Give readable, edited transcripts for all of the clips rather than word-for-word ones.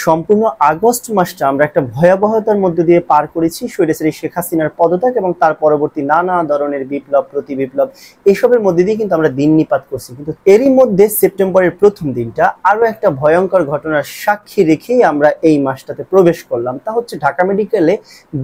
সম্পূর্ণ আগস্ট মাসটা আমরা একটা ভয়াবহতার মধ্যে দিয়ে পার করেছি। স্বৈরাচারী শেখ হাসিনার পদত্যাগ এবং তার পরবর্তী নানা ধরনের বিপ্লব প্রতি বিপ্লব এসবের মধ্যে দিয়ে কিন্তু আমরা দিন নিপাত করছি। কিন্তু এরই মধ্যে সেপ্টেম্বরের প্রথম দিনটা আরো একটা ভয়ঙ্কর ঘটনার সাক্ষী রেখেই আমরা এই মাসটাতে প্রবেশ করলাম। তা হচ্ছে ঢাকা মেডিকেলে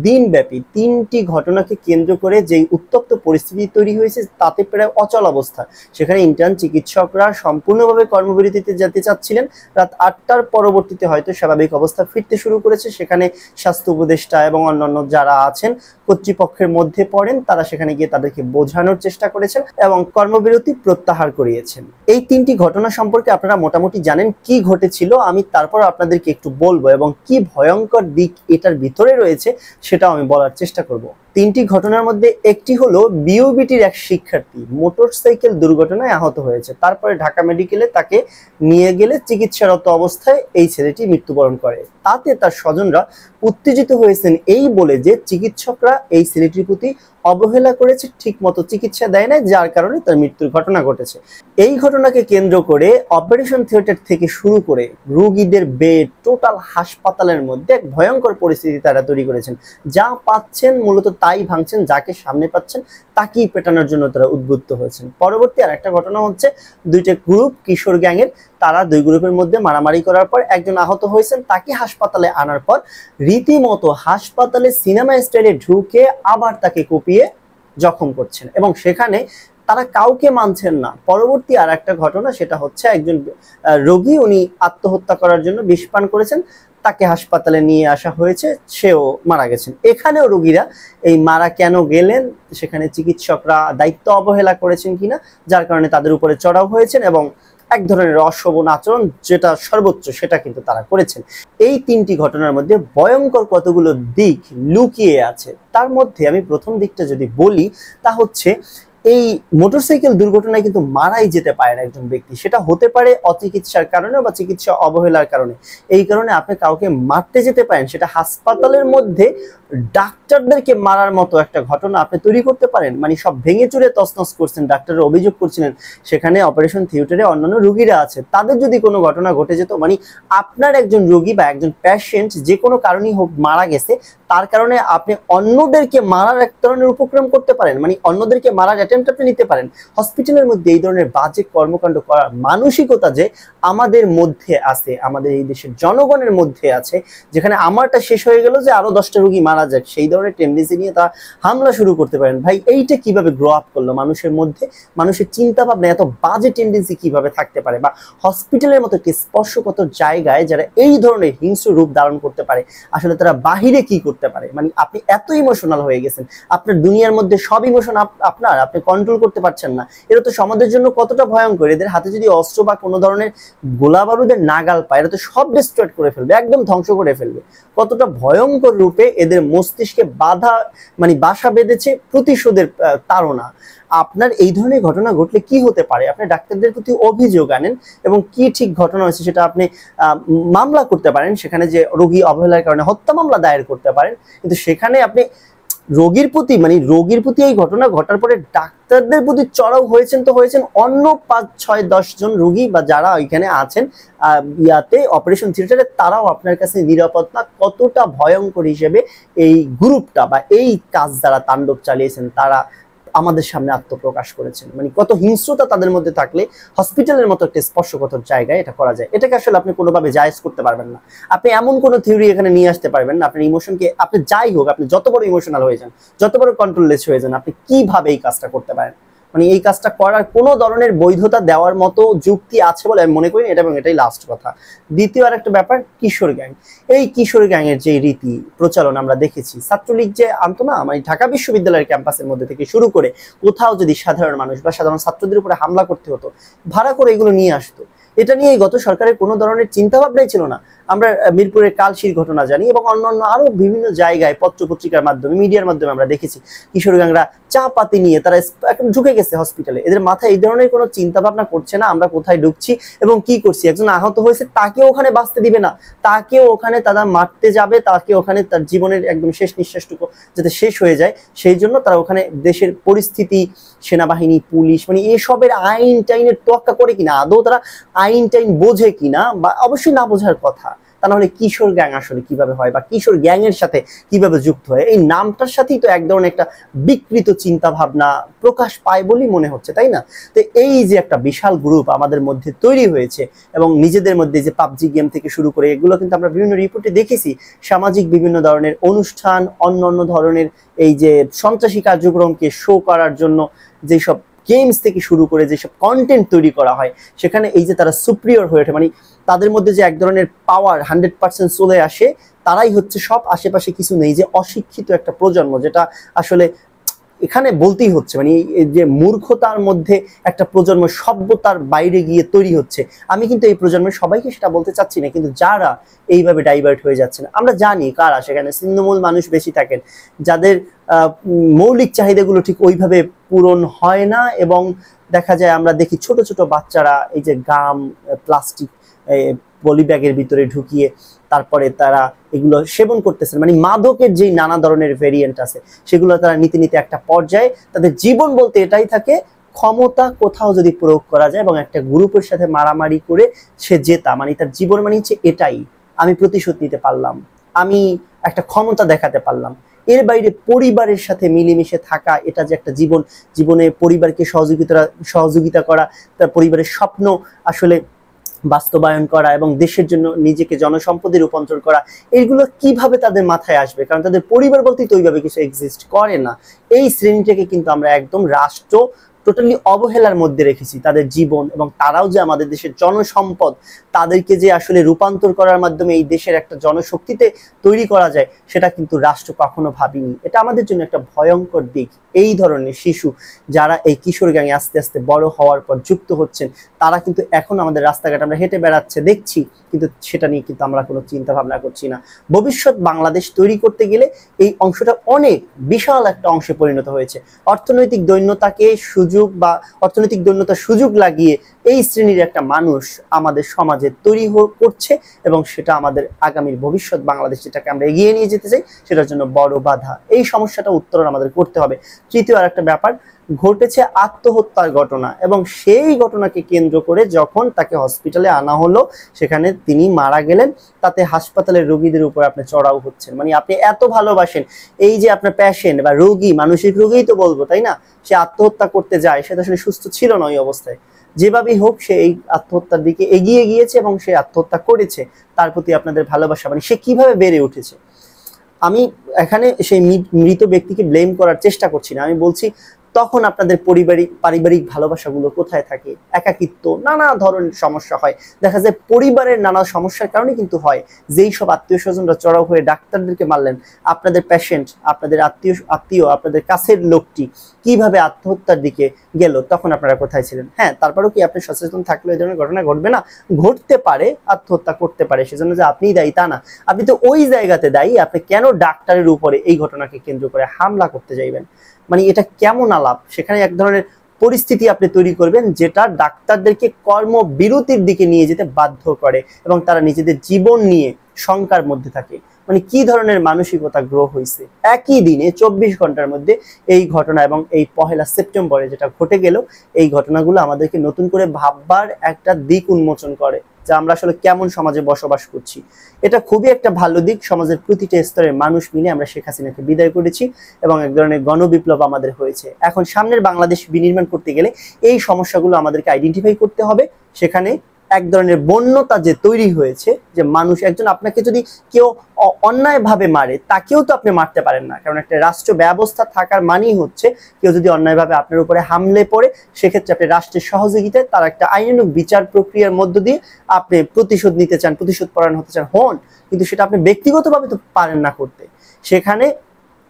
দিনব্যাপী 3টি ঘটনাকে কেন্দ্র করে যেই উত্তপ্ত পরিস্থিতি তৈরি হয়েছে তাতে প্রায় অচল অবস্থা। সেখানে ইন্টার্ন চিকিৎসকরা সম্পূর্ণভাবে কর্মবিরতিতে যেতে চাচ্ছিলেন, রাত 8টার পরবর্তীতে হয়তো স্বাভাবিক অবস্থা ফিরতে শুরু করেছে। সেখানে স্বাস্থ্য উপদেষ্টা এবং অন্যান্য যারা আছেন কর্তৃপক্ষের মধ্যে পড়েন, তারা সেখানে গিয়ে তাদেরকে বোঝানোর চেষ্টা করেছেন এবং কর্মবিরতি প্রত্যাহার করিয়েছেন। এই 3টি ঘটনা সম্পর্কে আপনারা মোটামুটি জানেন কি ঘটেছিল, আমি তারপর আপনাদেরকে একটু বলবো এবং কি ভয়ঙ্কর দিক এটার ভিতরে রয়েছে সেটাও আমি বলার চেষ্টা করব। 3টি ঘটনার মধ্যে একটি হলো বিওবিটির এক শিক্ষার্থী মোটরসাইকেল দুর্ঘটনায় আহত হয়েছে, তারপরে ঢাকা মেডিকেলে তাকে নিয়ে গেলে চিকিৎসারত অবস্থায় এই ছেলেটি মৃত্যুবরণ করে। তাতে তার স্বজনরা উত্তেজিত হয়েছেন এই বলে যে চিকিৎসকরা এই ছেলেটির প্রতি অবহেলা করেছে, ঠিক মতো চিকিৎসা দেয় না, যার কারণে তার মৃত্যুর ঘটনা ঘটেছে। এই ঘটনাকে কেন্দ্র করে অপারেশন থিয়েটার থেকে শুরু করে রোগীদের বেড, টোটাল হাসপাতালের মধ্যে এক ভয়ঙ্কর পরিস্থিতি তারা তৈরি করেছেন। যা পাচ্ছেন মূলত তাই ভাঙছেন, যাকে সামনে পাচ্ছেন তাকেই পেটানোর জন্য তারা উদ্বুদ্ধ হয়েছেন। পরবর্তী আর একটা ঘটনা হচ্ছে, দুইটা গ্রুপ কিশোর গ্যাংয়ের, তারা দুই গ্রুপের মধ্যে মারামারি করার পর একজন আহত হয়েছেন, তাকে হাসপাতালে আনার পর রীতিমতো হাসপাতালে সিনেমা স্টাইলে ঢুকে আবার তাকে কুপিয়ে জখম করছেন এবং সেখানে তারা কাউকে মানছেন না। পরবর্তী আর একটা ঘটনা, সেটা হচ্ছে একজন রোগী, উনি আত্মহত্যা করার জন্য বিষ পান করেছেন, তাকে হাসপাতালে নিয়ে আসা হয়েছে, সেও মারা গেছেন। এখানেও রোগীরা এই মারা কেন গেলেন, সেখানে চিকিৎসকরা দায়িত্ব অবহেলা করেছেন কিনা, যার কারণে তাদের উপরে চড়াও হয়েছেন এবং এক ধরনের অশোভন আচরণ যেটা সর্বোচ্চ সেটা কিন্তু তারা করেছেন। এই 3টি ঘটনার মধ্যে ভয়ঙ্কর কতগুলো দিক লুকিয়ে আছে। তার মধ্যে আমি প্রথম দিকটা যদি বলি, তা হচ্ছে এই মোটরসাইকেল দুর্ঘটনায় কিন্তু মারাই যেতে পারে না একজন ব্যক্তি, সেটা হতে পারে অচিকিৎসার কারণে বা চিকিৎসা অবহেলার কারণে। এই কারণে আপনি কাউকে মারতে যেতে পারেন, সেটা হাসপাতালের মধ্যে ডাক্তারদেরকে মারার মতো একটা ঘটনা আপনি তৈরি করতে পারেন। মানে সব ভেঙে চুরে তছনছ করছেন, ডাক্তাররা অভিযোগ করছিলেন সেখানে অপারেশন থিয়েটারে অন্যান্য রোগীরা আছে, তাদের যদি কোনো ঘটনা ঘটে যেত, মানে আপনার একজন রোগী বা একজন পেশেন্ট যে কোনো কারণেই হোক মারা গেছে, তার কারণে আপনি অন্যদেরকে মারার এক ধরনের উপক্রম করতে পারেন, মানে অন্যদেরকে মারার অ্যাটেম্প্ট আপনি নিতে পারেন। হসপিটালের মধ্যে এই ধরনের বাজে কর্মকাণ্ড করার মানসিকতা যে আমাদের মধ্যে আছে, আমাদের এই দেশের জনগণের মধ্যে আছে, যেখানে আমারটা শেষ হয়ে গেল যে আরো 10টা রোগী মারা যাক, সেই ধরনের টেন্ডেন্সি নিয়ে তা হামলা শুরু করতে পারেন। ভাই এইটা কিভাবে গ্রো আপ করলো মানুষের মধ্যে, মানুষের চিন্তা ভাবনা এত বাজে টেন্ডেন্সি কিভাবে থাকতে পারে, বা হসপিটালের মতো একটি স্পর্শকাতর জায়গায় যারা এই ধরনের হিংস্র রূপ ধারণ করতে পারে, আসলে তারা বাহিরে কি করতে পারে। মানে আপনি এত ইমোশনাল হয়ে গেছেন, আপনার দুনিয়ার মধ্যে সব ইমোশন আপনি কন্ট্রোল করতে পারছেন না। এরা তো সমাজের জন্য কতটা ভয়ঙ্কর, এদের হাতে যদি অস্ত্র বা কোনো ধরনের গোলা বারুদের নাগাল পায়, এরা তো সব ডিস্ট্রয় করে ফেলবে, একদম ধ্বংস করে ফেলবে। কতটা ভয়ঙ্কর রূপে এদের মস্তিষ্কে বাসা বেঁধেছে প্রতিশোধের তাড়না। আপনার এই ধরনের ঘটনা ঘটলে কি হতে পারে, আপনি ডাক্তারদের প্রতি অভিযোগ আনেন এবং কি ঠিক ঘটনা হয়েছে সেটা আপনি মামলা করতে পারেন, সেখানে যে রোগী অবহেলার কারণে হত্যা মামলা দায়ের করতে পারেন। কিন্তু সেখানে আপনি রোগীর প্রতি এই ঘটনা ঘটার পরে ডাক্তারদের প্রতি চড়াও হয়েছেন, তো হয়েছেন অন্য 5, 6, 10 জন রোগী বা যারা ওইখানে আছেন অপারেশন থিয়েটারে, তারাও আপনার কাছে নিরাপদ না। কতটা ভয়ঙ্কর হিসেবে এই গ্রুপটা বা এই কাজ যারা তাণ্ডব চালিয়েছেন তারা আমাদের সামনে আত্মপ্রকাশ করেছেন। মানে কত হিংস্রতা তাদের মধ্যে থাকলে হসপিটালের মতো একটা স্পর্শকাতর জায়গায় এটা করা যায়। এটাকে আসলে আপনি কোনোভাবে জায়েজ করতে পারবেন না। আপনি এমন কোনো থিওরি এখানে নিয়ে আসতে পারবেন না, আপনার ইমোশনকে, আপনি যাই হোক, আপনি যত বড় ইমোশনাল হয়ে যান, যত বড় কন্ট্রোললেস হয়ে যান, আপনি কিভাবে এই কাজটা করতে পারেন, মানে এই কাজটা করার কোনো ধরনের বৈধতা দেওয়ার মতো যুক্তি আছে বলে আমি মনে করি এটা, এবং এটাই লাস্ট কথা। দ্বিতীয় আর একটা ব্যাপার, কিশোর গ্যাং। এই কিশোর গ্যাংয়ের যে রীতি প্রচলন আমরা দেখেছি, ছাত্রলীগ যে আনতো না, মানে ঢাকা বিশ্ববিদ্যালয়ের ক্যাম্পাসের মধ্যে থেকে শুরু করে কোথাও যদি সাধারণ মানুষ বা সাধারণ ছাত্রদের উপরে হামলা করতে হতো, ভাড়া করে এগুলো নিয়ে আসতো। এটা নিয়ে গত সরকারের কোনো ধরনের চিন্তা ভাবনাই ছিল না। আমরা মিরপুরের কালশির ঘটনা জানি এবং অন্যান্য আরো বিভিন্ন জায়গায় পত্র পত্রিকার মাধ্যমে, মিডিয়ার মাধ্যমে আমরা দেখেছি কিশোর গ্যাংরা চা পাতি নিয়ে তারা ঢুকে গেছে হসপিটালে। এদের মাথায় এই ধরনের কোনো চিন্তা ভাবনা করছে না আমরা কোথায় ঢুকছি এবং কি করছি। একজন আহত হয়েছে, তাকেও ওখানে বাঁচতে দিবে না, তাকেও ওখানে তারা মারতে যাবে, তাকে ওখানে তার জীবনের একদম শেষ নিঃশ্বাসটুকু যাতে শেষ হয়ে যায় সেই জন্য তারা ওখানে দেশের পরিস্থিতি, সেনাবাহিনী, পুলিশ, মানে এসবের আইন টাইনের তোয়াক্কা করে কিনা, আদৌ তারা আইন টাইন বোঝে কিনা, বা অবশ্যই না বোঝার কথা। তা না হলে কিশোর গ্যাং আসলে কিভাবে হয় বা কিশোর গ্যাংয়ের সাথে কিভাবে যুক্ত হয়, এই নামটার সাথেই তো এক ধরনের একটা বিকৃত চিন্তা ভাবনা প্রকাশ পায় বলেই মনে হচ্ছে, তাই না? তো এই যে একটা বিশাল গ্রুপ আমাদের মধ্যে তৈরি হয়েছে এবং নিজেদের মধ্যে যে পাবজি গেম থেকে শুরু করে এগুলো কিন্তু আমরা বিভিন্ন রিপোর্টে দেখেছি, সামাজিক বিভিন্ন ধরনের অনুষ্ঠান, অন্য ধরনের এই যে সন্ত্রাসী কার্যক্রমকে শো করার জন্য যেসব গেমস থেকে শুরু করে যেসব কন্টেন্ট তৈরি করা হয়, সেখানে এই যে তারা সুপ্রিয়র হয়ে ওঠে, মানে তাদের মধ্যে যে এক ধরনের পাওয়ার 100% চলে আসে, তারাই হচ্ছে সব, আশেপাশে কিছু নেই। যে অশিক্ষিত একটা প্রজন্ম, যেটা আসলে এখানে বলতেই হচ্ছে, মানে এই যে মূর্খতার মধ্যে একটা প্রজন্ম সভ্যতার বাইরে গিয়ে তৈরি হচ্ছে। আমি কিন্তু এই প্রজন্মের সবাইকে সেটা বলতে চাচ্ছি না, কিন্তু যারা এইভাবে ডাইভার্ট হয়ে যাচ্ছে না, আমরা জানি কারা সেখানে ছিন্নমূল মানুষ বেশি থাকেন, যাদের মৌলিক চাহিদাগুলো ঠিক ওইভাবে পূরণ হয় না, এবং দেখা যায় আমরা দেখি ছোট ছোট বাচ্চারা এই যে গাম, প্লাস্টিক পলি ব্যাগের ভিতরে ঢুকিয়ে তারপরে তারা এগুলো সেবন করতেছেন। মানে মাদকের যেই নানা ধরনের ভেরিয়েন্ট আছে সেগুলো তারা নিতে নিতে একটা পর্যায়ে তাদের জীবন বলতে এটাই থাকে, ক্ষমতা কোথাও যদি প্রয়োগ করা যায় এবং একটা গ্রুপের সাথে মারামারি করে সে জেতা, মানে তার জীবন মানে হচ্ছে এটাই, আমি প্রতিশোধ নিতে পারলাম, আমি একটা ক্ষমতা দেখাতে পারলাম। এর বাইরে পরিবারের সাথে মিলেমিশে থাকা, এটা যে একটা জীবনে পরিবারকে সহযোগিতা করা, তার পরিবারের স্বপ্ন আসলে বাস্তবায়ন করা এবং দেশের জন্য নিজেকে জনসম্পদে রূপান্তর করা, এইগুলো কিভাবে তাদের মাথায় আসবে? কারণ তাদের পরিবার বলতেই তো ওইভাবে কিছু এক্সিস্ট করে না। এই শ্রেণীটাকে কিন্তু আমরা একদম রাষ্ট্র টোটালি অবহেলার মধ্যে রেখেছি, তাদের জীবন এবং তারাও যে আমাদের দেশের জনসম্পদ, তাদেরকে যে আসলে রূপান্তর করার মাধ্যমে এই দেশের একটা জনশক্তিতে তৈরি করা যায়, সেটা কিন্তু রাষ্ট্র কখনো ভাবিনি। এটা আমাদের জন্য একটা ভয়ঙ্কর দিক। এই ধরনের শিশু যারা এই কিশোর গ্যাংয়ে আস্তে আস্তে বড় হওয়ার পর যুক্ত হচ্ছেন, তারা কিন্তু এখন আমাদের রাস্তাঘাট আমরা হেঁটে বেড়াচ্ছে দেখছি, কিন্তু সেটা নিয়ে কিন্তু আমরা কোনো চিন্তা ভাবনা করছি না। ভবিষ্যৎ বাংলাদেশ তৈরি করতে গেলে এই অংশটা অনেক বিশাল একটা অংশে পরিণত হয়েছে। অর্থনৈতিক দৈন্যতাকে অর্থনৈতিক দৈন্যতার সুযোগ লাগিয়ে এই শ্রেণীর একটা মানুষ আমাদের সমাজে তৈরি করছে, এবং সেটা আমাদের আগামীর ভবিষ্যৎ বাংলাদেশ যেটাকে আমরা এগিয়ে নিয়ে যেতে চাই, সেটার জন্য বড় বাধা। এই সমস্যাটা উত্তরণ আমাদের করতে হবে। তৃতীয় আর একটা ব্যাপার ঘটেছে, আত্মহত্যার ঘটনা, এবং সেই ঘটনাকে কেন্দ্র করে যখন তাকে হসপিটালে আনা হলো, সেখানে তিনি মারা গেলেন। তাতে হাসপাতালের রোগীদের উপর আপনি চড়াও হচ্ছেন। মানে আপনি এত ভালোবাসেন এই যে আপনার প্যাশেন্ট বা রোগী, মানসিক রোগীই তো বলবো, তাই না? সে আত্মহত্যা করতে যায়, সে তো আসলে সুস্থ ছিল না ওই অবস্থায়, যেভাবেই হোক সে এই আত্মহত্যার দিকে এগিয়ে গিয়েছে এবং সে আত্মহত্যা করেছে। তার প্রতি আপনাদের ভালোবাসা, মানে সে কিভাবে বেড়ে উঠেছে। আমি এখানে সেই মৃত ব্যক্তিকে ব্লেম করার চেষ্টা করছি না, আমি বলছি তখন আপনাদের পারিবারিক ভালোবাসাগুলো কোথায় থাকে? একাকিত্ব, নানা ধরনের সমস্যা হয়, দেখা যায় পরিবারের নানা সমস্যার কারণে কিন্তু হয়। যেই সব আত্মীয় স্বজনরা চড়াও হয়ে ডাক্তারদেরকে মারলেন, আপনাদের পেশেন্ট, আপনাদের আত্মীয় আপনাদের কাছের লোকটি কিভাবে আত্মহত্যার দিকে গেল, তখন আপনারা কোথায় ছিলেন? হ্যাঁ, তারপরেও কি আপনি সচেতন থাকলে এই ধরনের ঘটনা ঘটবে না? ঘটতে পারে, আত্মহত্যা করতে পারে, সেজন্য যে আপনিই দায়ী তা না। আপনি তো ওই জায়গাতে দায়ী। আপনি কেন ডাক্তারের উপরে এই ঘটনাকে কেন্দ্র করে হামলা করতে যাইবেন? মানে এটা কেমন আলাপ? সেখানে এক ধরনের পরিস্থিতি আপনি তৈরি করবেন যেটা ডাক্তারদেরকে কর্মবিরতির দিকে নিয়ে যেতে বাধ্য করে এবং তারা নিজেদের জীবন নিয়ে শঙ্কার মধ্যে থাকে। মানে কি ধরনের মানসিকতা গ্রো হয়েছে? একই দিনে 24 ঘন্টার মধ্যে এই ঘটনা এবং এই 1 সেপ্টেম্বরে যেটা ঘটে গেল, এই ঘটনাগুলো আমাদেরকে নতুন করে ভাববার একটা দিক উন্মোচন করে যে আমরা আসলে কেমন সমাজে বসবাস করছি। এটা খুবই একটা ভালো দিক। সমাজের প্রতিটা স্তরের মানুষ মিলে আমরা শেখ হাসিনাকে বিদায় করেছি এবং এক ধরনের গণবিপ্লব আমাদের হয়েছে। এখন সামনের বাংলাদেশ বিনির্মাণ করতে গেলে এই সমস্যাগুলো আমাদেরকে আইডেন্টিফাই করতে হবে। সেখানে এক ধরনের বন্যতা যে তৈরি হয়েছে, যে মানুষ একজন আপনাকে যদি কেউ অন্যায়ভাবে মারে, তাকেও তো আপনি মারতে পারেন না, কারণ একটা রাষ্ট্র ব্যবস্থা থাকার মানেই হচ্ছে কেউ যদি অন্যায়ভাবে আপনার উপরে হামলে পড়ে, সেক্ষেত্রে আপনি রাষ্ট্রের সহযোগিতায় তার একটা আইনানুগ বিচার প্রক্রিয়ার মধ্য দিয়ে আপনি প্রতিশোধ নিতে চান, প্রতিশোধ পরায়ণ হতে চান, হন, কিন্তু সেটা আপনি ব্যক্তিগতভাবে তো পারেন না করতে। সেখানে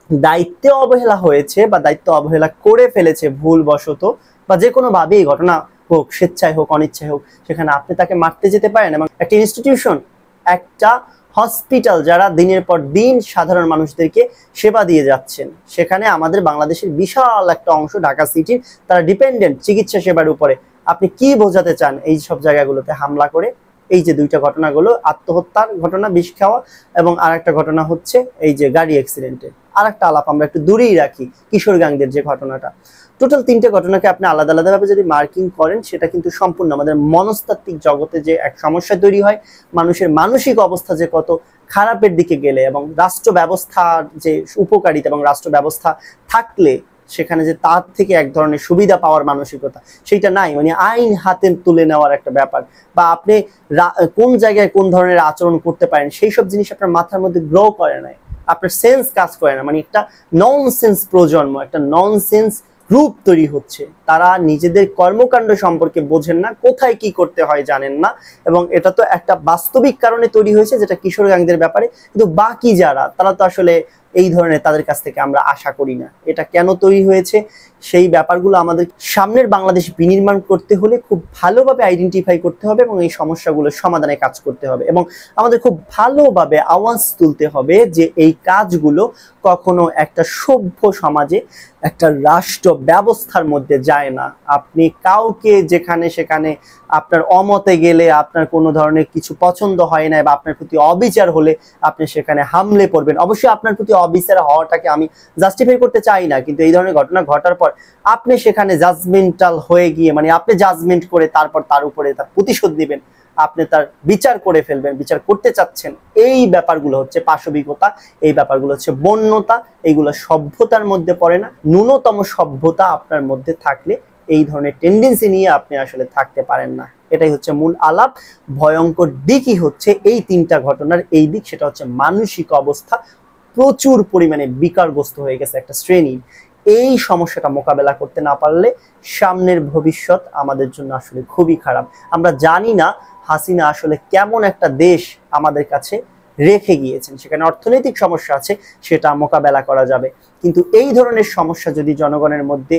দায়িত্বে অবহেলা হয়েছে বা দায়িত্ব অবহেলা করে ফেলেছে ভুলবশত বা যে কোনো ভাবে এই ঘটনা হোক, স্বেচ্ছায় হোক অনিচ্ছায় হোক, সেখানে আপনি তাকে মারতে যেতে পারেন। এবং একটা ইনস্টিটিউশন, একটা হসপিটাল যারা দিনের পর দিন সাধারণ মানুষদেরকে সেবা দিয়ে যাচ্ছেন, সেখানে আমাদের বাংলাদেশের বিশাল একটা অংশ ঢাকা সিটির তারা ডিপেন্ডেন্ট চিকিৎসা সেবার উপরে। আপনি কি বোঝাতে চান এই সব জায়গাগুলোতে হামলা করে? এই যে দুইটা ঘটনাগুলো, আত্মহত্যার ঘটনা বিষ খাওয়া এবং আর একটা ঘটনা হচ্ছে এই যে গাড়ি অ্যাক্সিডেন্টে, আরেকটা আলাপ আমরা একটু দূরেই রাখি, কিশোরগঞ্জের যে ঘটনাটা। টোটাল 3টে ঘটনাকে আপনি আলাদা আলাদাভাবে যদি মার্কিং করেন, সেটা কিন্তু সম্পূর্ণ আমাদের মনস্তাত্ত্বিক জগতে যে এক সমস্যা তৈরি হয়, মানুষের মানসিক অবস্থা যে কত খারাপের দিকে গেলে, এবং রাষ্ট্র ব্যবস্থার যে উপকারিতা এবং রাষ্ট্র ব্যবস্থা থাকলে সেখানে যে তার থেকে এক ধরনের সুবিধা পাওয়ার মানসিকতা সেইটা নাই, মানে আইন হাতে তুলে নেওয়ার একটা ব্যাপার, বা আপনি কোন জায়গায় কোন ধরনের আচরণ করতে পারেন সেই সব জিনিস আপনার মাথার মধ্যে গ্রো করে নাই, আপনার সেন্স কাজ করে না। মানে একটা ননসেন্স প্রজন্ম, একটা ননসেন্স গ্রুপ তৈরি হচ্ছে। তারা নিজেদের কর্মকাণ্ড সম্পর্কে বোঝেন না, কোথায় কি করতে হয় জানেন না, এবং এটা তো একটা বাস্তবিক কারণে তৈরি হয়েছে, যেটা কিশোরগঞ্জের ব্যাপারে। কিন্তু বাকি যারা, তারা তো আসলে এই ধরনের তাদের কাছ থেকে আমরা আশা করি না। এটা কেন তৈরি হয়েছে সেই ব্যাপারগুলো আমাদের সামনের বাংলাদেশ বিনির্মাণ করতে হলে খুব ভালোভাবে আইডেন্টিফাই করতে হবে এবং এই সমস্যাগুলোর সমাধানে কাজ করতে হবে, এবং আমাদের খুব ভালোভাবে আওয়াজ তুলতে হবে যে এই কাজগুলো কখনো একটা সভ্য সমাজে, একটা রাষ্ট্র ব্যবস্থার মধ্যে যায় না। আপনি কাউকে যেখানে সেখানে আপনার অমতে গেলে, আপনার কোনো ধরনের কিছু পছন্দ হয় না বা আপনার প্রতি অবিচার হলে আপনি সেখানে হামলে পড়বেন। অবশ্যই আপনার প্রতি অবিচার হওয়াটাকে আমি জাস্টিফাই করতে চাই না, কিন্তু এই ধরনের ঘটনা ঘটার পর আপনি সেখানে জাজমেন্টাল হয়ে গিয়ে, মানে আপনি জাজমেন্ট করে তারপর তার উপরে তার প্রতিশোধ নেবেন, আপনি তার বিচার করে ফেলবেন, বিচার করতে চাচ্ছেন, এই ব্যাপারগুলো হচ্ছে পাশবিকতা, এই ব্যাপারগুলো হচ্ছে বন্যতা, এইগুলো সভ্যতার মধ্যে পড়ে না। ন্যূনতম সভ্যতা আপনার মধ্যে থাকলে এই ধরনের টেন্ডেন্সি নিয়ে আপনি আসলে থাকতে পারেন না। এটাই হচ্ছে মূল আলাপ। ভয়ঙ্কর দিকই হচ্ছে এই 3টা ঘটনার এই দিক, সেটা হচ্ছে মানসিক অবস্থা প্রচুর পরিমাণে বিকারগ্রস্ত হয়ে গেছে একটা শ্রেণী। এই সমস্যাটা মোকাবেলা করতে না পারলে সামনের ভবিষ্যৎ আমাদের জন্য আসলে খুবই খারাপ। আমরা জানি না হাসিনা আসলে কেমন একটা দেশ আমাদের কাছে রেখে গিয়েছেন, সেখানে অর্থনৈতিক সমস্যা আছে, সেটা মোকাবেলা করা যাবে, কিন্তু এই ধরনের সমস্যা যদি জনগণের মধ্যে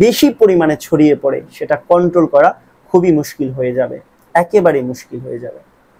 বেশি পরিমাণে ছড়িয়ে পড়ে, সেটা কন্ট্রোল করা খুবই মুশকিল হয়ে যাবে, একেবারেই মুশকিল হয়ে যাবে।